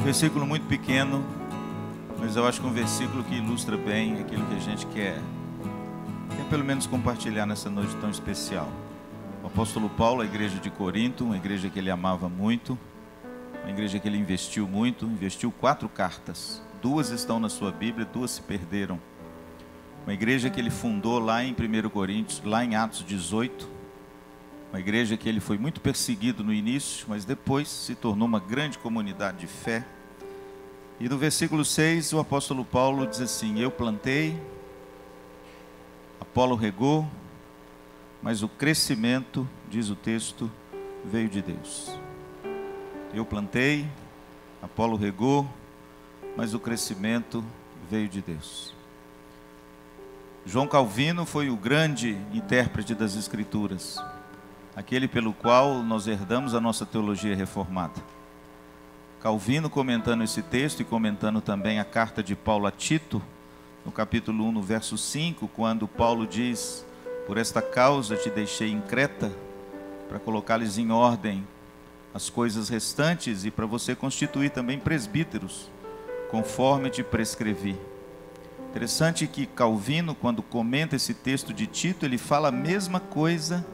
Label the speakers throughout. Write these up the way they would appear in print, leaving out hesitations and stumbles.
Speaker 1: Versículo muito pequeno, mas eu acho que é um versículo que ilustra bem aquilo que a gente quer pelo menos compartilhar nessa noite tão especial. O apóstolo Paulo, a igreja de Corinto, uma igreja que ele amava muito, uma igreja que ele investiu muito, investiu 4 cartas. 2 estão na sua Bíblia, 2 se perderam. Uma igreja que ele fundou lá em 1 Coríntios, lá em Atos 18. Uma igreja que ele foi muito perseguido no início, mas depois se tornou uma grande comunidade de fé. E no versículo 6, o apóstolo Paulo diz assim: eu plantei, Apolo regou, mas o crescimento, diz o texto, veio de Deus. Eu plantei, Apolo regou, mas o crescimento veio de Deus. João Calvino foi o grande intérprete das Escrituras, aquele pelo qual nós herdamos a nossa teologia reformada. Calvino, comentando esse texto e comentando também a carta de Paulo a Tito, no capítulo 1, no verso 5, quando Paulo diz: por esta causa te deixei em Creta, para colocar-lhes em ordem as coisas restantes e para você constituir também presbíteros, conforme te prescrevi. Interessante que Calvino, quando comenta esse texto de Tito, ele fala a mesma coisa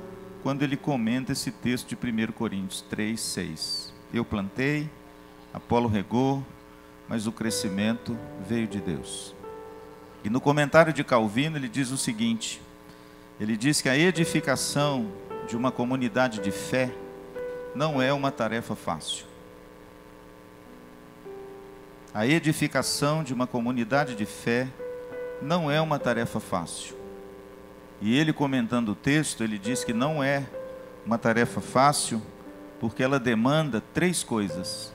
Speaker 1: quando ele comenta esse texto de 1 Coríntios 3, 6. Eu plantei, Apolo regou, mas o crescimento veio de Deus. E no comentário de Calvino ele diz o seguinte: ele diz que a edificação de uma comunidade de fé não é uma tarefa fácil. A edificação de uma comunidade de fé não é uma tarefa fácil. E ele, comentando o texto, ele diz que não é uma tarefa fácil porque ela demanda 3 coisas.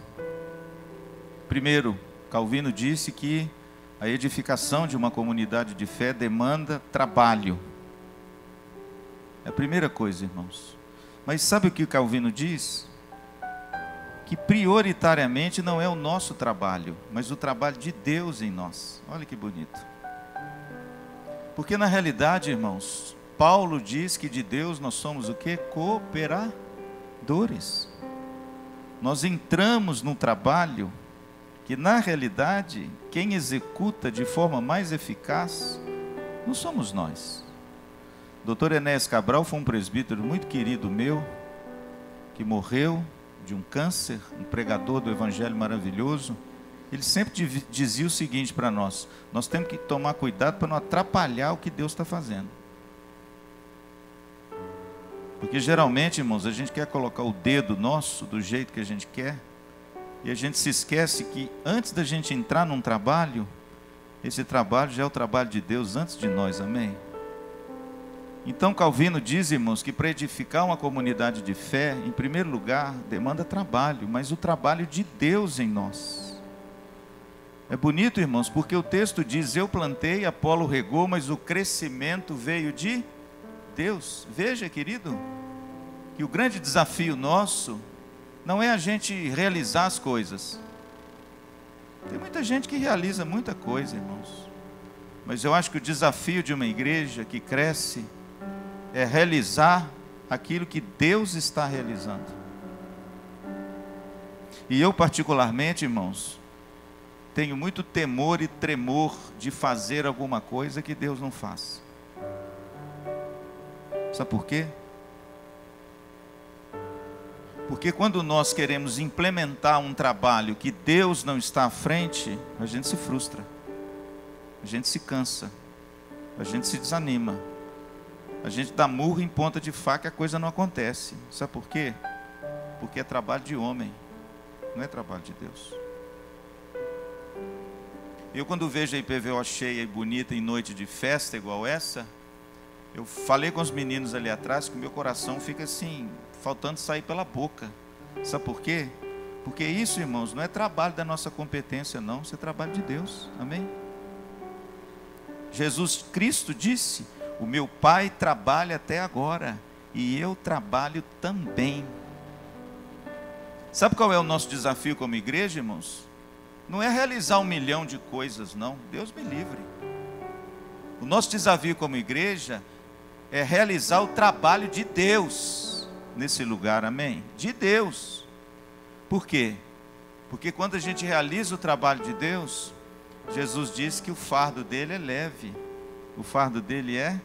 Speaker 1: Primeiro, Calvino disse que a edificação de uma comunidade de fé demanda trabalho. É a primeira coisa, irmãos. Mas sabe o que Calvino diz? Que prioritariamente não é o nosso trabalho, mas o trabalho de Deus em nós. Olha que bonito. Porque na realidade, irmãos, Paulo diz que de Deus nós somos o quê? Cooperadores. Nós entramos num trabalho que na realidade, quem executa de forma mais eficaz, não somos nós. O Dr. Enéas Cabral foi um presbítero muito querido meu, que morreu de um câncer, um pregador do Evangelho maravilhoso. Ele sempre dizia o seguinte para nós: nós temos que tomar cuidado para não atrapalhar o que Deus está fazendo. Porque geralmente, irmãos, a gente quer colocar o dedo nosso do jeito que a gente quer, e a gente se esquece que antes da gente entrar num trabalho, esse trabalho já é o trabalho de Deus antes de nós, amém? Então Calvino diz, irmãos, que para edificar uma comunidade de fé, em primeiro lugar, demanda trabalho, mas o trabalho de Deus em nós. É bonito, irmãos, porque o texto diz: eu plantei, Apolo regou, mas o crescimento veio de Deus. Veja, querido, que o grande desafio nosso não é a gente realizar as coisas. Tem muita gente que realiza muita coisa, irmãos. Mas eu acho que o desafio de uma igreja que cresce é realizar aquilo que Deus está realizando. E eu particularmente, irmãos, tenho muito temor e tremor de fazer alguma coisa que Deus não faz. Sabe por quê? Porque quando nós queremos implementar um trabalho que Deus não está à frente, a gente se frustra, a gente se cansa, a gente se desanima, a gente dá murro em ponta de faca e a coisa não acontece. Sabe por quê? Porque é trabalho de homem, não é trabalho de Deus. Eu, quando vejo a IPVO cheia e bonita em noite de festa igual essa, eu falei com os meninos ali atrás que o meu coração fica assim, faltando sair pela boca. Sabe por quê? Porque isso, irmãos, não é trabalho da nossa competência, não. Isso é trabalho de Deus, amém? Jesus Cristo disse: o meu Pai trabalha até agora, e eu trabalho também. Sabe qual é o nosso desafio como igreja, irmãos? Não é realizar 1 milhão de coisas, não. Deus me livre. O nosso desafio como igreja é realizar o trabalho de Deus nesse lugar, amém? De Deus. Por quê? Porque quando a gente realiza o trabalho de Deus, Jesus disse que o fardo dele é leve, o fardo dele é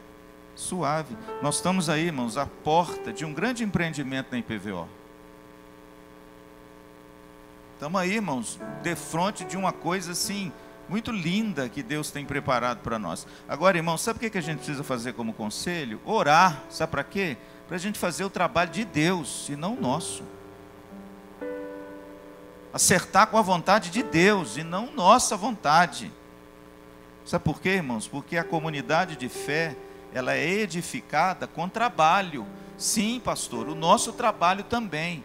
Speaker 1: suave. Nós estamos aí, irmãos, à porta de um grande empreendimento na IPVO. Estamos aí, irmãos, defronte de uma coisa assim, muito linda que Deus tem preparado para nós. Agora, irmãos, sabe o que a gente precisa fazer como conselho? Orar, sabe para quê? Para a gente fazer o trabalho de Deus e não o nosso. Acertar com a vontade de Deus e não nossa vontade. Sabe por quê, irmãos? Porque a comunidade de fé, ela é edificada com trabalho. Sim, pastor, o nosso trabalho também,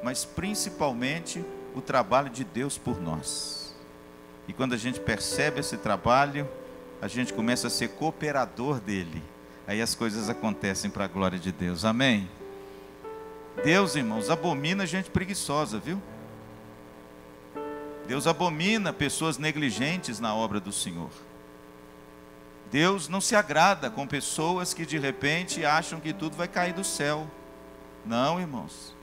Speaker 1: mas principalmente o trabalho de Deus por nós. E quando a gente percebe esse trabalho, a gente começa a ser cooperador dele. Aí as coisas acontecem para a glória de Deus. Amém? Deus, irmãos, abomina gente preguiçosa, viu? Deus abomina pessoas negligentes na obra do Senhor. Deus não se agrada com pessoas que de repente acham que tudo vai cair do céu. Não, irmãos.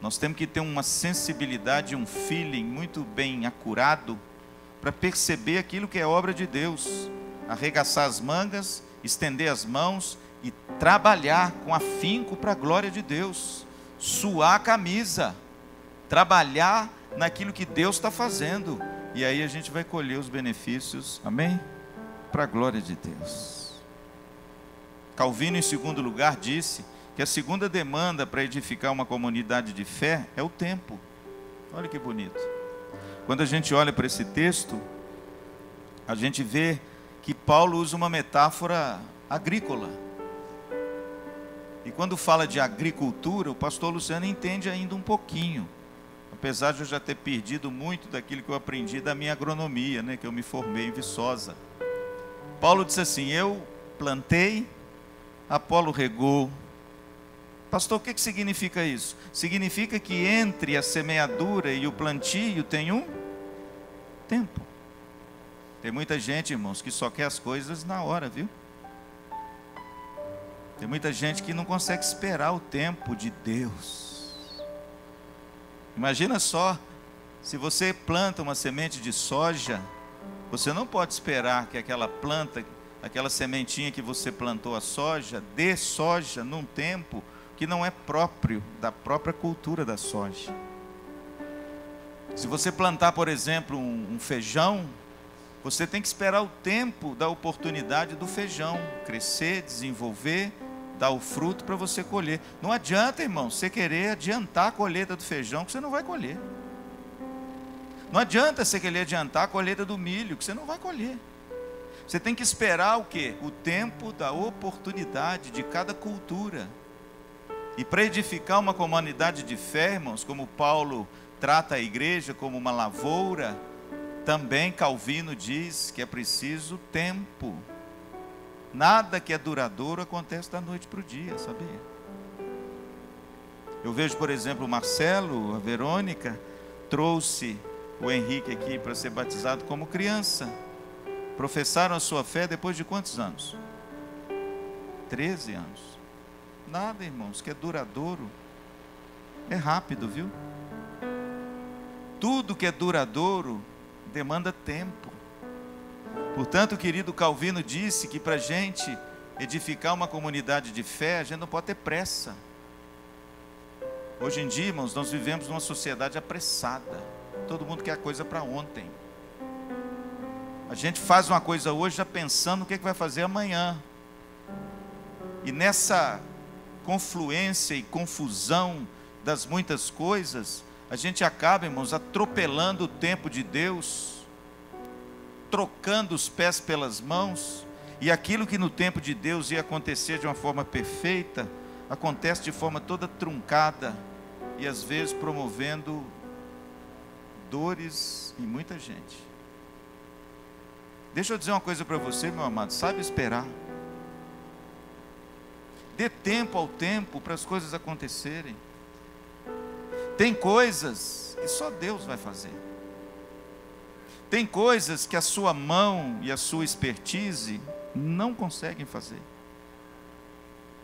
Speaker 1: Nós temos que ter uma sensibilidade, um feeling muito bem acurado para perceber aquilo que é obra de Deus. Arregaçar as mangas, estender as mãos e trabalhar com afinco para a glória de Deus. Suar a camisa, trabalhar naquilo que Deus está fazendo, e aí a gente vai colher os benefícios, amém? Para a glória de Deus. Calvino, em segundo lugar, disse que a segunda demanda para edificar uma comunidade de fé é o tempo. Olha que bonito. Quando a gente olha para esse texto, a gente vê que Paulo usa uma metáfora agrícola. E quando fala de agricultura, o pastor Luciano entende ainda um pouquinho. Apesar de eu já ter perdido muito daquilo que eu aprendi da minha agronomia, né, que eu me formei em Viçosa. Paulo disse assim: eu plantei, Apolo regou. Pastor, o que significa isso? Significa que entre a semeadura e o plantio tem um tempo. Tem muita gente, irmãos, que só quer as coisas na hora, viu? Tem muita gente que não consegue esperar o tempo de Deus. Imagina só, se você planta uma semente de soja, você não pode esperar que aquela planta, aquela sementinha que você plantou a soja, dê soja num tempo que não é próprio da própria cultura da soja. Se você plantar, por exemplo, um feijão, você tem que esperar o tempo da oportunidade do feijão crescer, desenvolver, dar o fruto para você colher. Não adianta, irmão, você querer adiantar a colheita do feijão, que você não vai colher. Não adianta você querer adiantar a colheita do milho, que você não vai colher. Você tem que esperar o quê? O tempo da oportunidade de cada cultura. E para edificar uma comunidade de fé, irmãos, como Paulo trata a igreja como uma lavoura, também Calvino diz que é preciso tempo. Nada que é duradouro acontece da noite para o dia, sabia? Eu vejo, por exemplo, o Marcelo, a Verônica, trouxe o Henrique aqui para ser batizado como criança. Professaram a sua fé depois de quantos anos? 13 anos. Nada, irmãos, que é duradouro é rápido, viu? Tudo que é duradouro demanda tempo. Portanto, o querido Calvino disse que para a gente edificar uma comunidade de fé, a gente não pode ter pressa. Hoje em dia, irmãos, nós vivemos numa sociedade apressada. Todo mundo quer a coisa para ontem. A gente faz uma coisa hoje já pensando no que vai fazer amanhã. E nessa confluência e confusão das muitas coisas, a gente acaba, irmãos, atropelando o tempo de Deus, trocando os pés pelas mãos, e aquilo que no tempo de Deus ia acontecer de uma forma perfeita, acontece de forma toda truncada, e às vezes promovendo dores em muita gente. Deixa eu dizer uma coisa para você, meu amado, sabe esperar. Dê tempo ao tempo para as coisas acontecerem. Tem coisas que só Deus vai fazer. Tem coisas que a sua mão e a sua expertise não conseguem fazer.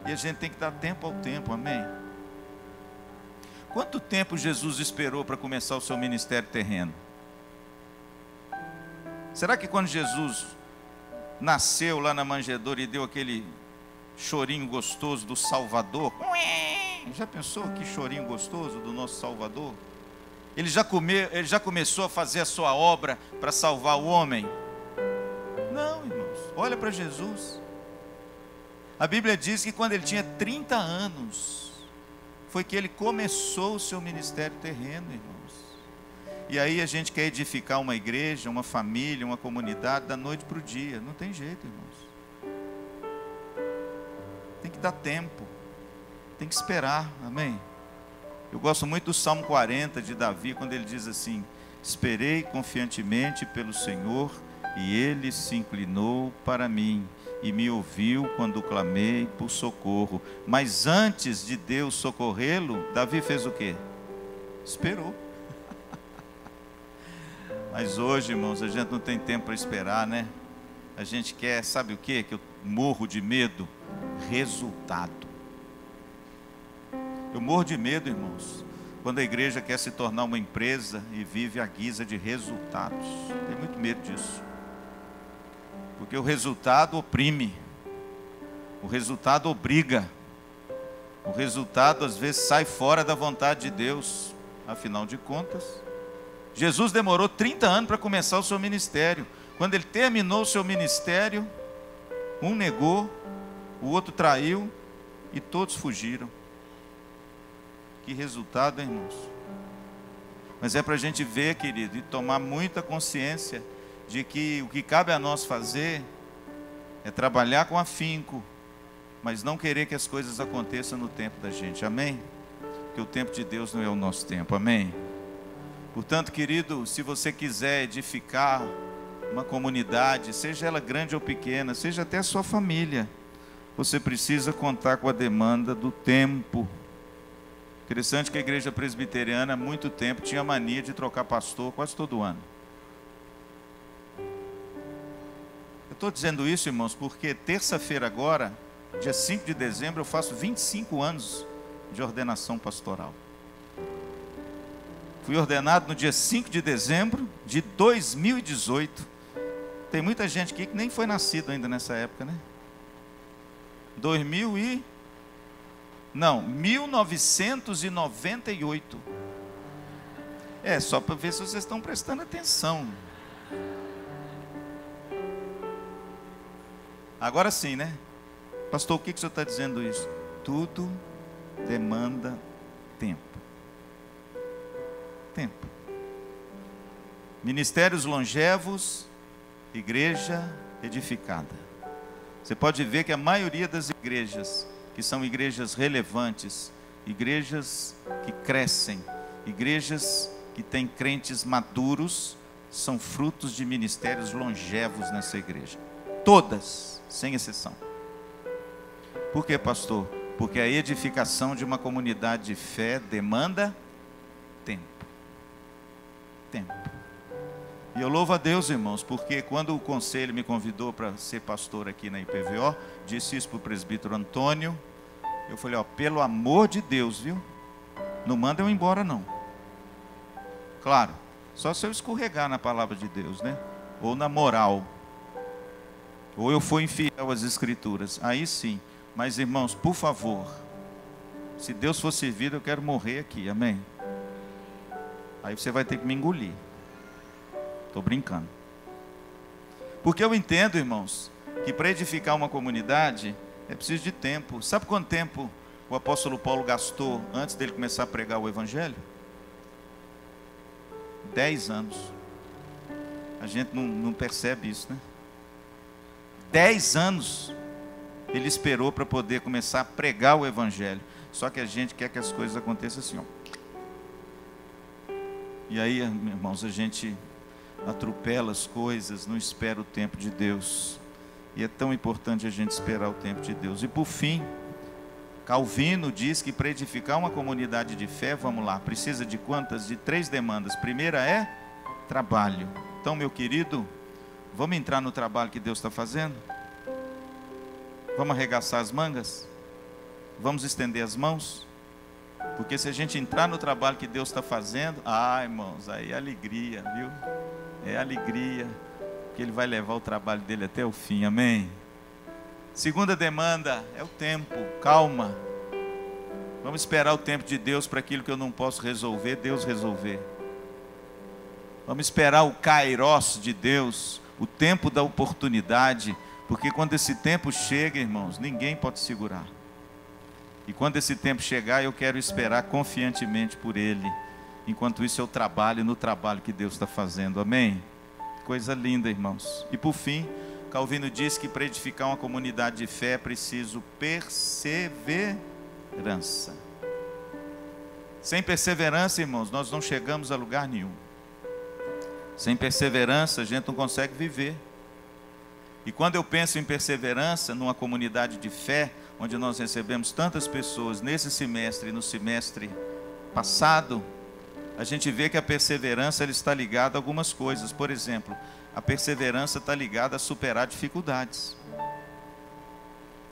Speaker 1: E a gente tem que dar tempo ao tempo, amém? Quanto tempo Jesus esperou para começar o seu ministério terreno? Será que quando Jesus nasceu lá na manjedoura e deu aquele chorinho gostoso do Salvador, já pensou que chorinho gostoso do nosso Salvador? Ele já começou a fazer a sua obra para salvar o homem? Não, irmãos, olha para Jesus. A Bíblia diz que quando ele tinha 30 anos, foi que ele começou o seu ministério terreno, irmãos. E aí a gente quer edificar uma igreja, uma família, uma comunidade da noite para o dia. Não tem jeito, irmãos. Tem que dar tempo. Tem que esperar, amém? Eu gosto muito do Salmo 40 de Davi, quando ele diz assim: esperei confiantemente pelo Senhor, e Ele se inclinou para mim, e me ouviu quando clamei por socorro. Mas antes de Deus socorrê-lo, Davi fez o quê? Esperou. Mas hoje, irmãos, a gente não tem tempo para esperar, né? A gente quer, sabe o quê? Que eu morro de medo? Resultado. Eu morro de medo, irmãos, quando a igreja quer se tornar uma empresa e vive à guisa de resultados. Tenho muito medo disso. Porque o resultado oprime. O resultado obriga. O resultado às vezes sai fora da vontade de Deus. Afinal de contas, Jesus demorou 30 anos para começar o seu ministério. Quando ele terminou o seu ministério, um negou, o outro traiu e todos fugiram. Que resultado, hein, irmãos? Mas é para a gente ver, querido, e tomar muita consciência de que o que cabe a nós fazer é trabalhar com afinco, mas não querer que as coisas aconteçam no tempo da gente, amém? Porque o tempo de Deus não é o nosso tempo, amém? Portanto, querido, se você quiser edificar uma comunidade, seja ela grande ou pequena, seja até a sua família, você precisa contar com a demanda do tempo. Interessante que a igreja presbiteriana há muito tempo tinha mania de trocar pastor quase todo ano. Eu estou dizendo isso, irmãos, porque terça-feira agora, dia 5 de dezembro, eu faço 25 anos de ordenação pastoral. Fui ordenado no dia 5 de dezembro de 2018. Tem muita gente aqui que nem foi nascido ainda nessa época, né? 1998. É, só para ver se vocês estão prestando atenção. Agora sim, né? Pastor, o que o senhor está dizendo isso? Tudo demanda tempo. Tempo. Ministérios longevos, igreja edificada. Você pode ver que a maioria das igrejas, que são igrejas relevantes, igrejas que crescem, igrejas que têm crentes maduros, são frutos de ministérios longevos nessa igreja. Todas, sem exceção. Por quê, pastor? Porque a edificação de uma comunidade de fé demanda tempo. Tempo. E eu louvo a Deus, irmãos, porque quando o conselho me convidou para ser pastor aqui na IPVO, disse isso para o presbítero Antônio, eu falei, ó, pelo amor de Deus, viu? Não manda eu embora, não. Claro, só se eu escorregar na palavra de Deus, né? Ou na moral. Ou eu for infiel às escrituras. Aí sim. Mas, irmãos, por favor, se Deus for servido, eu quero morrer aqui, amém? Aí você vai ter que me engolir. Estou brincando. Porque eu entendo, irmãos, que para edificar uma comunidade é preciso de tempo. Sabe quanto tempo o apóstolo Paulo gastou antes dele começar a pregar o evangelho? 10 anos. A gente não percebe isso, né? 10 anos ele esperou para poder começar a pregar o evangelho. Só que a gente quer que as coisas aconteçam assim, ó. E aí, irmãos, a gente atropela as coisas, não espera o tempo de Deus. E é tão importante a gente esperar o tempo de Deus. E por fim, Calvino diz que para edificar uma comunidade de fé, vamos lá, precisa de quantas? De 3 demandas. Primeira é trabalho. Então, meu querido, vamos entrar no trabalho que Deus está fazendo? Vamos arregaçar as mangas? Vamos estender as mãos? Porque se a gente entrar no trabalho que Deus está fazendo, irmãos, aí é alegria, viu? É alegria, que Ele vai levar o trabalho dele até o fim, amém? Segunda demanda é o tempo, calma. Vamos esperar o tempo de Deus para aquilo que eu não posso resolver, Deus resolver. Vamos esperar o kairos de Deus, o tempo da oportunidade, porque quando esse tempo chega, irmãos, ninguém pode segurar. E quando esse tempo chegar, eu quero esperar confiantemente por Ele. Enquanto isso eu trabalho no trabalho que Deus está fazendo, amém? Coisa linda, irmãos. E por fim, Calvino diz que para edificar uma comunidade de fé é preciso perseverança. Sem perseverança, irmãos, nós não chegamos a lugar nenhum. Sem perseverança, a gente não consegue viver. E quando eu penso em perseverança numa comunidade de fé, onde nós recebemos tantas pessoas nesse semestre e no semestre passado, a gente vê que a perseverança ela está ligada a algumas coisas. Por exemplo, a perseverança está ligada a superar dificuldades.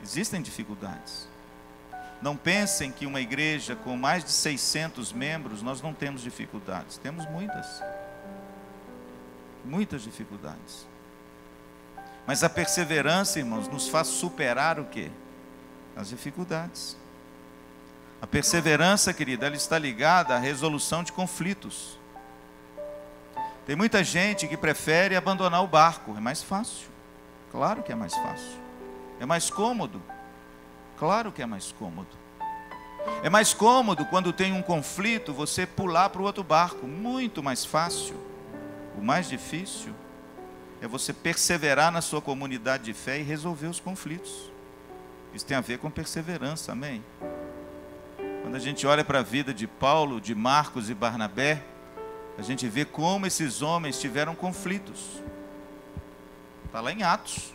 Speaker 1: Existem dificuldades. Não pensem que uma igreja com mais de 600 membros, nós não temos dificuldades. Temos muitas. Muitas dificuldades. Mas a perseverança, irmãos, nos faz superar o quê? As dificuldades. A perseverança, querida, ela está ligada à resolução de conflitos. Tem muita gente que prefere abandonar o barco. É mais fácil. Claro que é mais fácil. É mais cômodo. Claro que é mais cômodo. É mais cômodo quando tem um conflito você pular para o outro barco. Muito mais fácil. O mais difícil é você perseverar na sua comunidade de fé e resolver os conflitos. Isso tem a ver com perseverança, amém? Quando a gente olha para a vida de Paulo, de Marcos e Barnabé, a gente vê como esses homens tiveram conflitos. Está lá em Atos.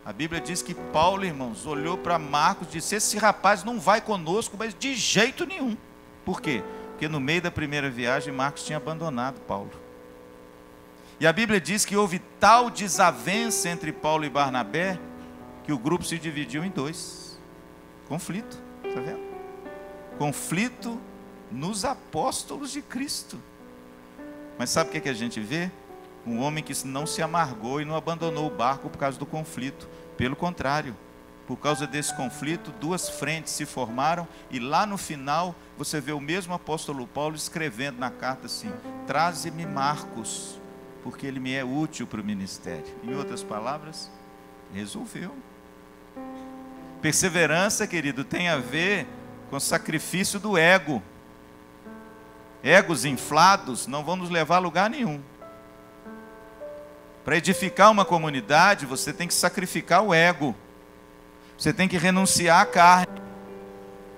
Speaker 1: A Bíblia diz que Paulo, irmãos, olhou para Marcos e disse: esse rapaz não vai conosco, mas de jeito nenhum. Por quê? Porque no meio da primeira viagem, Marcos tinha abandonado Paulo. E a Bíblia diz que houve tal desavença entre Paulo e Barnabé, que o grupo se dividiu em dois. Conflito, está vendo? Conflito nos apóstolos de Cristo. Mas sabe o que a gente vê? Um homem que não se amargou e não abandonou o barco por causa do conflito. Pelo contrário, por causa desse conflito, duas frentes se formaram, e lá no final, você vê o mesmo apóstolo Paulo escrevendo na carta assim: traze-me Marcos, porque ele me é útil para o ministério. Em outras palavras, resolveu. Perseverança, querido, tem a ver com o sacrifício do ego. Egos inflados não vão nos levar a lugar nenhum. Para edificar uma comunidade, você tem que sacrificar o ego. Você tem que renunciar à carne.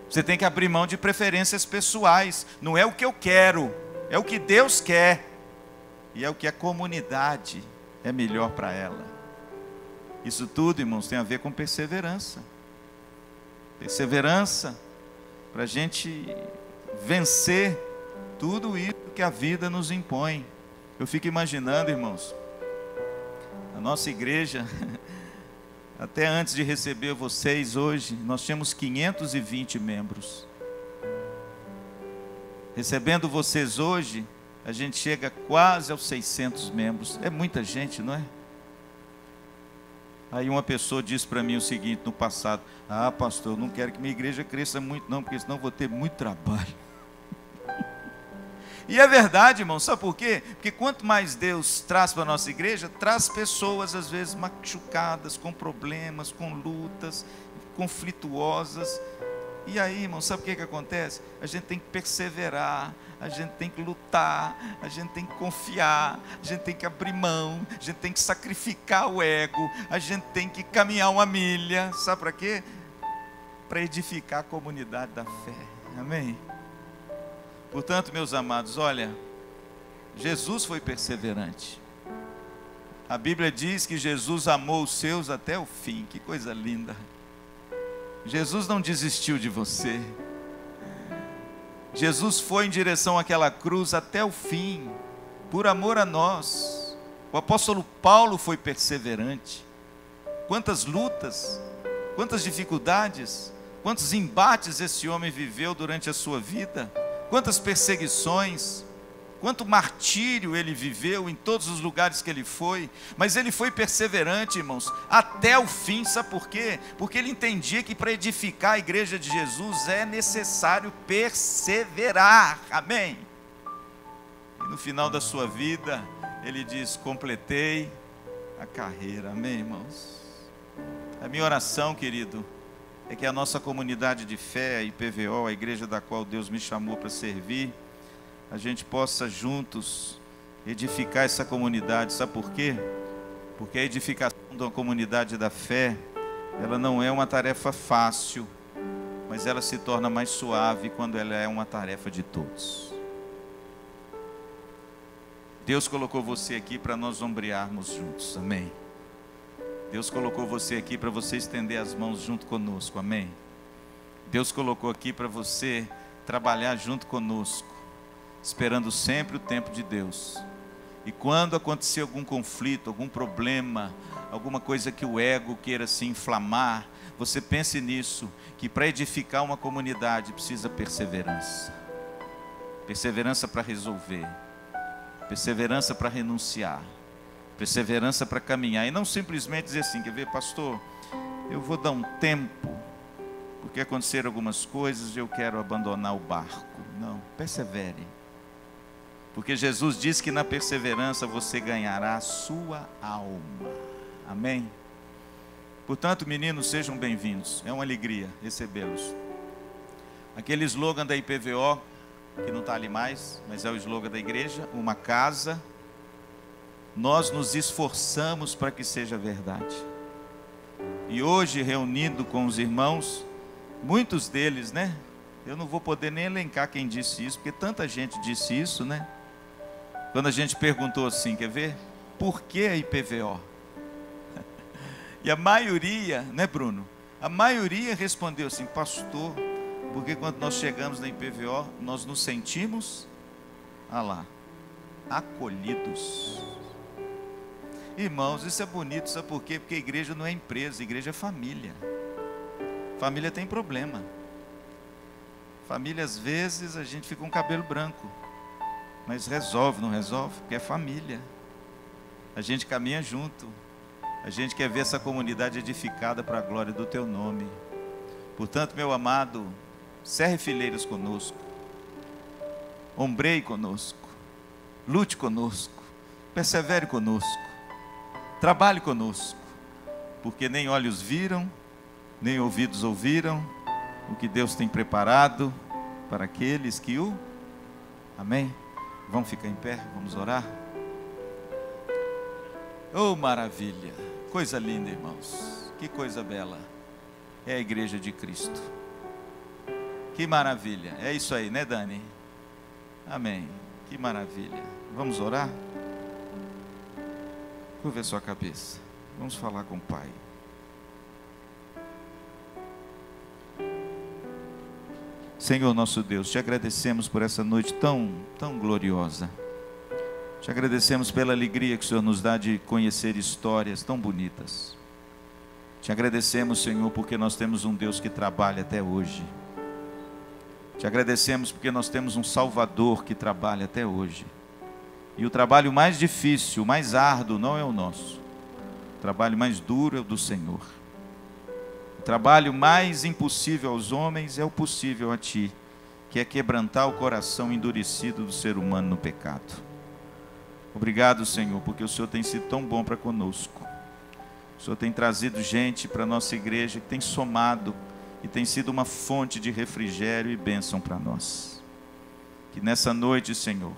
Speaker 1: Você tem que abrir mão de preferências pessoais. Não é o que eu quero, é o que Deus quer. E é o que a comunidade é melhor para ela. Isso tudo, irmãos, tem a ver com perseverança. Perseverança para a gente vencer tudo isso que a vida nos impõe. Eu fico imaginando, irmãos, a nossa igreja, até antes de receber vocês hoje, nós tínhamos 520 membros. Recebendo vocês hoje, a gente chega quase aos 600 membros. É muita gente, não é? Aí uma pessoa disse para mim o seguinte no passado: pastor, eu não quero que minha igreja cresça muito não, porque senão eu vou ter muito trabalho. E é verdade, irmão, sabe por quê? Porque quanto mais Deus traz para a nossa igreja, traz pessoas às vezes machucadas, com problemas, com lutas, conflituosas. E aí, irmão, sabe o que acontece? A gente tem que perseverar, a gente tem que lutar, a gente tem que confiar, a gente tem que abrir mão, a gente tem que sacrificar o ego, a gente tem que caminhar uma milha. Sabe para quê? Para edificar a comunidade da fé. Amém? Portanto, meus amados, olha, Jesus foi perseverante. A Bíblia diz que Jesus amou os seus até o fim. Que coisa linda. Jesus não desistiu de você. Jesus foi em direção àquela cruz até o fim, por amor a nós. O apóstolo Paulo foi perseverante. Quantas lutas, quantas dificuldades, quantos embates esse homem viveu durante a sua vida, quantas perseguições, quanto martírio ele viveu em todos os lugares que ele foi, mas ele foi perseverante, irmãos, até o fim. Sabe por quê? Porque ele entendia que para edificar a igreja de Jesus é necessário perseverar, amém? E no final da sua vida, ele diz: completei a carreira, amém, irmãos? A minha oração, querido, é que a nossa comunidade de fé, a IPVO, a igreja da qual Deus me chamou para servir, a gente possa juntos edificar essa comunidade. Sabe por quê? Porque a edificação de uma comunidade da fé, ela não é uma tarefa fácil, mas ela se torna mais suave quando ela é uma tarefa de todos. Deus colocou você aqui para nós ombrearmos juntos, amém? Deus colocou você aqui para você estender as mãos junto conosco, amém? Deus colocou aqui para você trabalhar junto conosco, esperando sempre o tempo de Deus. E quando acontecer algum conflito, algum problema, alguma coisa que o ego queira se inflamar, você pense nisso, que para edificar uma comunidade precisa perseverança. Perseverança para resolver, perseverança para renunciar, perseverança para caminhar, e não simplesmente dizer assim: quer ver, pastor, eu vou dar um tempo, porque aconteceram algumas coisas e eu quero abandonar o barco. Não, persevere. Porque Jesus disse que na perseverança você ganhará a sua alma. Amém? Portanto, meninos, sejam bem-vindos. É uma alegria recebê-los. Aquele slogan da IPVO, que não está ali mais, mas é o slogan da igreja: uma casa. Nós nos esforçamos para que seja verdade. E hoje, reunindo com os irmãos, muitos deles, né? Eu não vou poder nem elencar quem disse isso, porque tanta gente disse isso, né? Quando a gente perguntou assim, quer ver? Por que a IPVO? E a maioria, né, Bruno? A maioria respondeu assim: pastor, porque quando nós chegamos na IPVO, nós nos sentimos, acolhidos. Irmãos, isso é bonito, sabe por quê? Porque a igreja não é empresa, a igreja é família. Família tem problema. Família, às vezes, a gente fica com o cabelo branco, mas resolve, não resolve? Porque é família. A gente caminha junto. A gente quer ver essa comunidade edificada para a glória do teu nome. Portanto, meu amado, cerre fileiras conosco, ombreie conosco, lute conosco, persevere conosco, trabalhe conosco, porque nem olhos viram, nem ouvidos ouviram o que Deus tem preparado para aqueles que o... Amém? Vamos ficar em pé, vamos orar. Oh, maravilha, coisa linda, irmãos, que coisa bela é a igreja de Cristo. Que maravilha, é isso aí, né, Dani? Amém, que maravilha. Vamos orar? Curva a sua cabeça, vamos falar com o Pai. Senhor nosso Deus, te agradecemos por essa noite tão gloriosa. Te agradecemos pela alegria que o Senhor nos dá de conhecer histórias tão bonitas. Te agradecemos, Senhor, porque nós temos um Deus que trabalha até hoje. Te agradecemos porque nós temos um Salvador que trabalha até hoje. E o trabalho mais difícil, mais árduo, não é o nosso. O trabalho mais duro é o do Senhor. O trabalho mais impossível aos homens é o possível a Ti, que é quebrantar o coração endurecido do ser humano no pecado. Obrigado, Senhor, porque o Senhor tem sido tão bom para conosco. O Senhor tem trazido gente para a nossa igreja que tem somado e tem sido uma fonte de refrigério e bênção para nós. Que nessa noite, Senhor,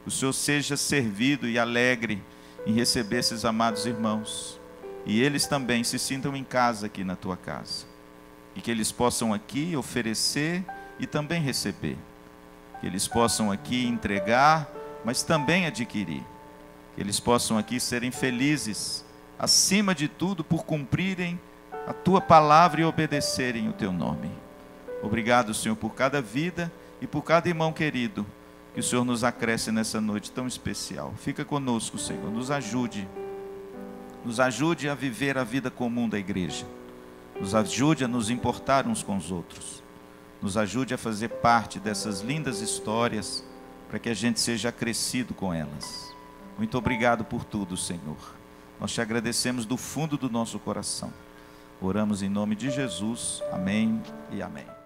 Speaker 1: o Senhor seja servido e alegre em receber esses amados irmãos. E eles também se sintam em casa aqui na Tua casa. E que eles possam aqui oferecer e também receber. Que eles possam aqui entregar, mas também adquirir. Que eles possam aqui serem felizes, acima de tudo, por cumprirem a Tua palavra e obedecerem o Teu nome. Obrigado, Senhor, por cada vida e por cada irmão querido que o Senhor nos acresce nessa noite tão especial. Fica conosco, Senhor, nos ajude a viver a vida comum da igreja. Nos ajude a nos importar uns com os outros. Nos ajude a fazer parte dessas lindas histórias, para que a gente seja acrescido com elas. Muito obrigado por tudo, Senhor. Nós te agradecemos do fundo do nosso coração. Oramos em nome de Jesus. Amém e amém.